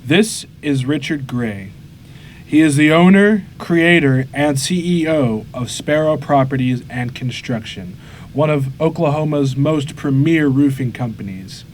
This is Richard Gray. He is the owner, creator, and CEO of Sparrow Properties and Construction, one of Oklahoma's most premier roofing companies.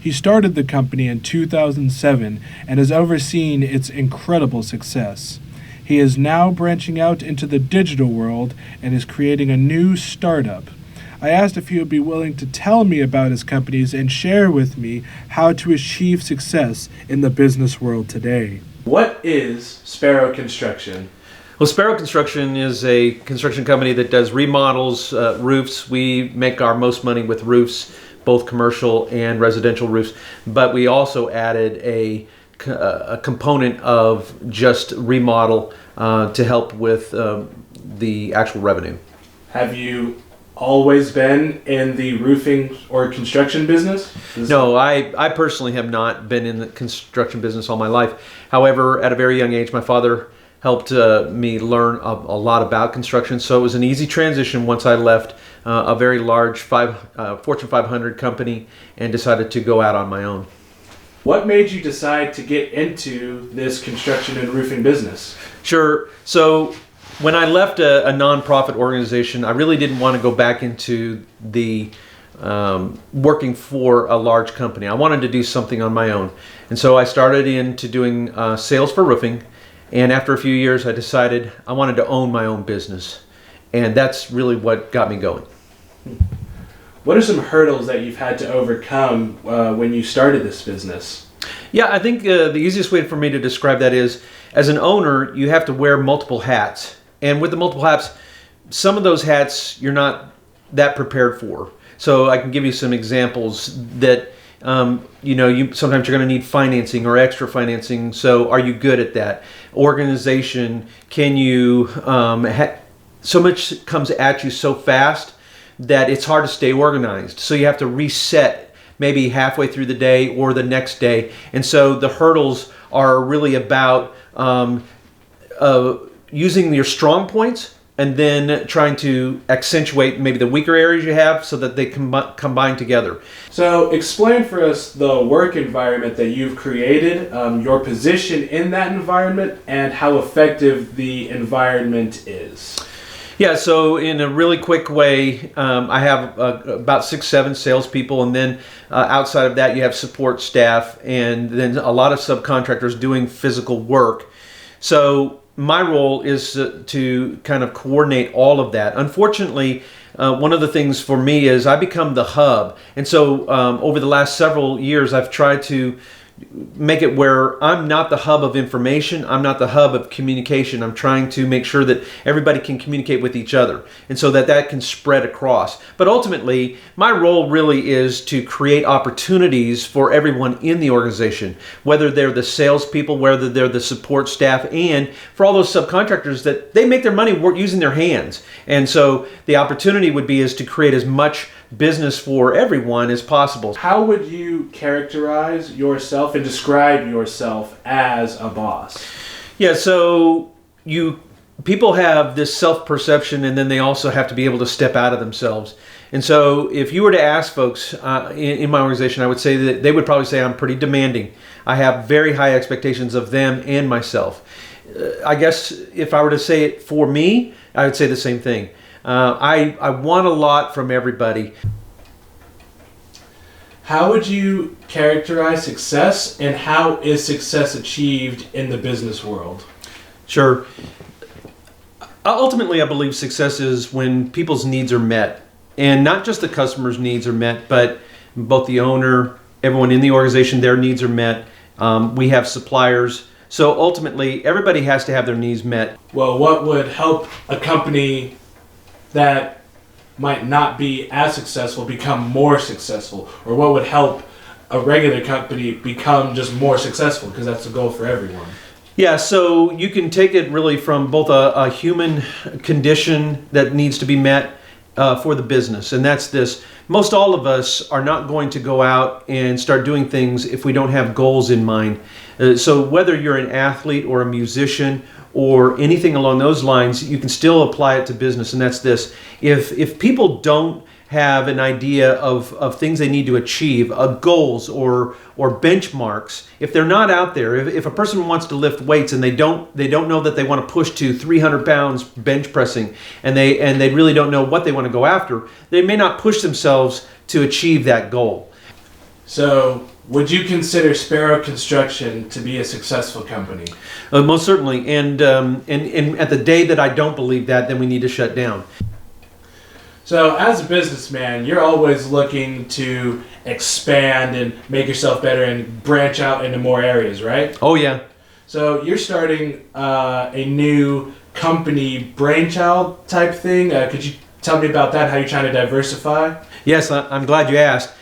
He started the company in 2007 and has overseen its incredible success. He is now branching out into the digital world and is creating a new startup. I asked if he would be willing to tell me about his companies and share with me how to achieve success in the business world today. What is Sparrow Construction? Well, Sparrow Construction is a construction company that does remodels, roofs. We make our most money with roofs, both commercial and residential roofs, but we also added a component of just remodel to help with the actual revenue. Have you always been in the roofing or construction business? No, I personally have not been in the construction business all my life. However, at a very young age, my father helped me learn a lot about construction, so it was an easy transition once I left a very large Fortune 500 company and decided to go out on my own. What made you decide to get into this construction and roofing business? Sure. So when I left a nonprofit organization, I really didn't want to go back into the working for a large company. I wanted to do something on my own. And so I started into doing sales for roofing. And after a few years, I decided I wanted to own my own business. And that's really what got me going. What are some hurdles that you've had to overcome when you started this business? Yeah, I think the easiest way for me to describe that is, as an owner, you have to wear multiple hats. And with the multiple hats, some of those hats you're not that prepared for. So I can give you some examples that, you sometimes you're going to need financing or extra financing. So are you good at that? Organization, can you, so much comes at you so fast that it's hard to stay organized. So you have to reset maybe halfway through the day or the next day. And so the hurdles are really about using your strong points and then trying to accentuate maybe the weaker areas you have so that they combine together. So explain for us the work environment that you've created, your position in that environment, and how effective the environment is. Yeah, so in a really quick way, I have about 6-7 salespeople, and then outside of that you have support staff, and then a lot of subcontractors doing physical work. So my role is to kind of coordinate all of that. Unfortunately, one of the things for me is I become the hub. And so over the last several years, I've tried to make it where I'm not the hub of information, I'm not the hub of communication. I'm trying to make sure that everybody can communicate with each other, and so that can spread across. But ultimately, my role really is to create opportunities for everyone in the organization, whether they're the salespeople, whether they're the support staff, and for all those subcontractors that they make their money using their hands. And so the opportunity would be is to create as much business for everyone as possible. How would you characterize yourself and describe yourself as a boss? Yeah, so people have this self-perception, and then they also have to be able to step out of themselves. And so if you were to ask folks in my organization, I would say that they would probably say I'm pretty demanding. I have very high expectations of them and myself. I guess if I were to say it for me, I would say the same thing. I want a lot from everybody. How would you characterize success, and how is success achieved in the business world? Sure. Ultimately, I believe success is when people's needs are met, and not just the customer's needs are met, but both the owner, everyone in the organization, their needs are met. We have suppliers. So ultimately, everybody has to have their needs met. Well, what would help a company that might not be as successful become more successful? Or what would help a regular company become just more successful? Because that's the goal for everyone. Yeah, so you can take it really from both a human condition that needs to be met for the business, and that's this. Most all of us are not going to go out and start doing things if we don't have goals in mind. So whether you're an athlete or a musician or anything along those lines, you can still apply it to business, and that's this. If people don't have an idea of things they need to achieve, goals or benchmarks, if they're not out there, if a person wants to lift weights and they don't know that they want to push to 300 pounds bench pressing, and they really don't know what they want to go after, they may not push themselves to achieve that goal. So, would you consider Sparrow Construction to be a successful company? Most certainly, and at the day that I don't believe that, then we need to shut down. So, as a businessman, you're always looking to expand and make yourself better and branch out into more areas, right? Oh, yeah. So, you're starting a new company brainchild type thing. Could you tell me about that, how you're trying to diversify? Yes, I'm glad you asked.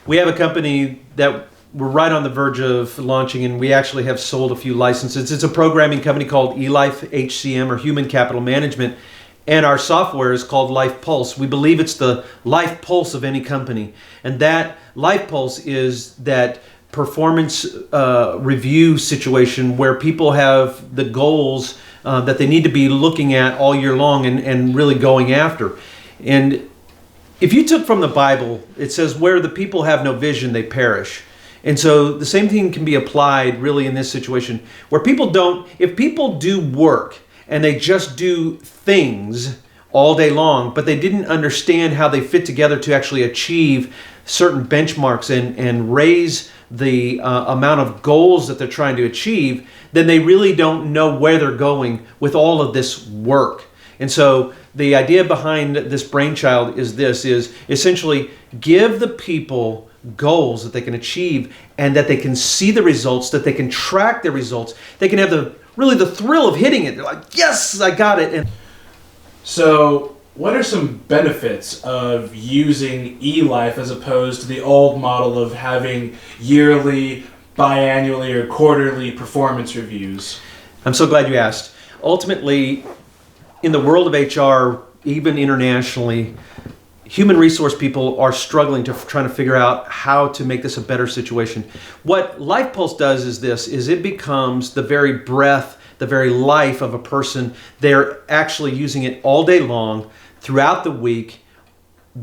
We have a company that we're right on the verge of launching, and we actually have sold a few licenses. It's a programming company called ELife HCM, or Human Capital Management. And our software is called Life Pulse. We believe it's the life pulse of any company. And that Life Pulse is that performance review situation where people have the goals that they need to be looking at all year long and really going after. And if you took from the Bible, it says, where the people have no vision, they perish. And so the same thing can be applied really in this situation where if people do work, and they just do things all day long, but they didn't understand how they fit together to actually achieve certain benchmarks and raise the amount of goals that they're trying to achieve, then they really don't know where they're going with all of this work. And so the idea behind this brainchild is essentially give the people goals that they can achieve and that they can see the results, that they can track the results. They can have the thrill of hitting it. They're like, yes, I got it. And so what are some benefits of using ELife as opposed to the old model of having yearly, biannually, or quarterly performance reviews? I'm so glad you asked. Ultimately, in the world of HR, even internationally, human resource people are struggling trying to figure out how to make this a better situation. What Life Pulse does is it becomes the very breath, the very life of a person. They're actually using it all day long, throughout the week,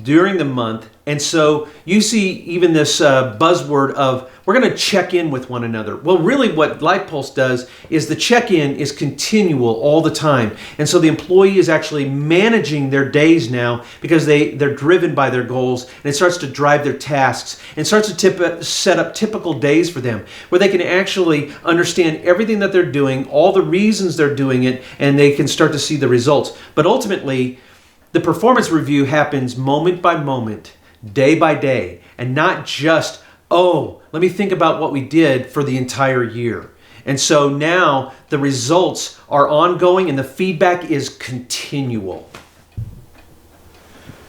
during the month. And so you see even this buzzword of we're going to check in with one another. Well, really what Life Pulse does is the check-in is continual all the time. And so the employee is actually managing their days now because they're driven by their goals, and it starts to drive their tasks and starts to set up typical days for them where they can actually understand everything that they're doing, all the reasons they're doing it, and they can start to see the results. But ultimately, the performance review happens moment by moment, day by day, and not just, let me think about what we did for the entire year. And so now the results are ongoing and the feedback is continual.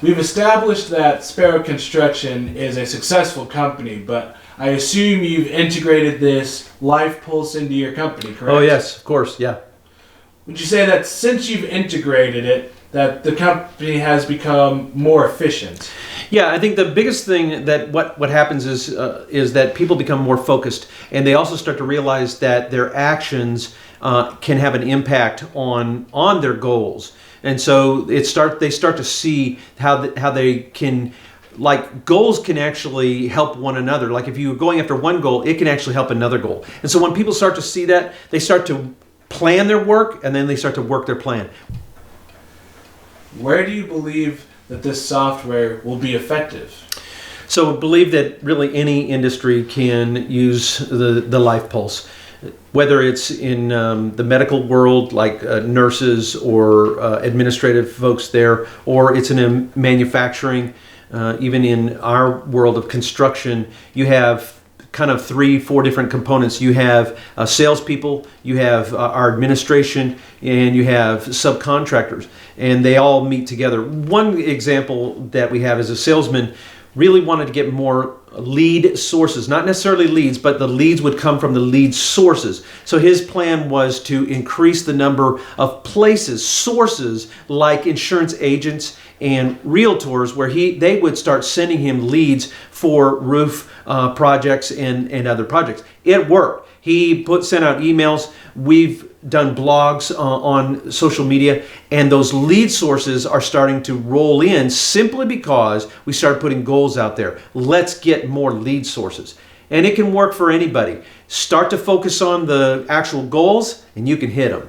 We've established that Sparrow Construction is a successful company, but I assume you've integrated this Life Pulse into your company, correct? Oh yes, of course, yeah. Would you say that since you've integrated it, that the company has become more efficient? Yeah, I think the biggest thing that what happens is that people become more focused, and they also start to realize that their actions can have an impact on their goals, and so they start to see how they can. Like, goals can actually help one another. Like, if you're going after one goal, it can actually help another goal. And so when people start to see that, they start to plan their work, and then they start to work their plan. Where do you believe that this software will be effective? So I believe that really any industry can use the Life Pulse, whether it's in the medical world, like nurses or administrative folks there, or it's in manufacturing. Even in our world of construction, you have kind of 3-4 different components. You have salespeople, you have our administration, and you have subcontractors, and they all meet together. One example that we have is a salesman really wanted to get more lead sources, not necessarily leads, but the leads would come from the lead sources. So his plan was to increase the number of places, sources like insurance agents and realtors, where they would start sending him leads for roof projects and other projects. It worked. He sent out emails. We've done blogs on social media, and those lead sources are starting to roll in simply because we started putting goals out there. Let's get more lead sources. And it can work for anybody. Start to focus on the actual goals, and you can hit them.